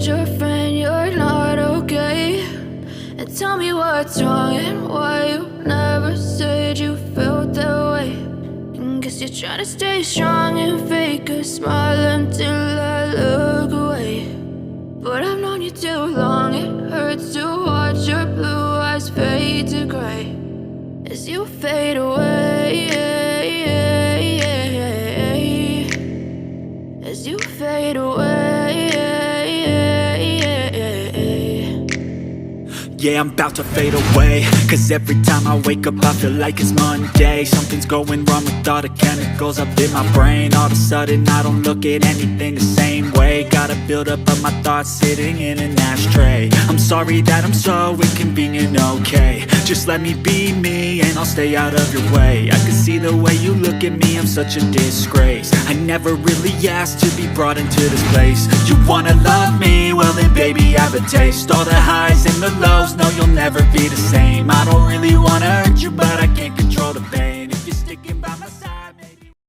told your friend you're not okay, and tell me what's wrong and why you never said you felt that way. And guess you're trying to stay strong and fake a smile until I look away. But I've known you too long, it hurts to watch your blue eyes fade to gray as you fade away, as you fade away. Yeah, I'm about to fade away, cause every time I wake up I feel like it's Monday. Something's going wrong with all the chemicals up in my brain. All of a sudden I don't look at anything the same way. Got a buildup of my thoughts sitting in an ashtray. I'm sorry that I'm so inconvenient, okay. Just let me be me and I'll stay out of your way. I can see the way you look at me, I'm such a disgrace. I never really asked to be brought into this place. You wanna love me? Well then baby have a taste. All the highs and the lows, no you'll never be the same. I don't really wanna hurt you but I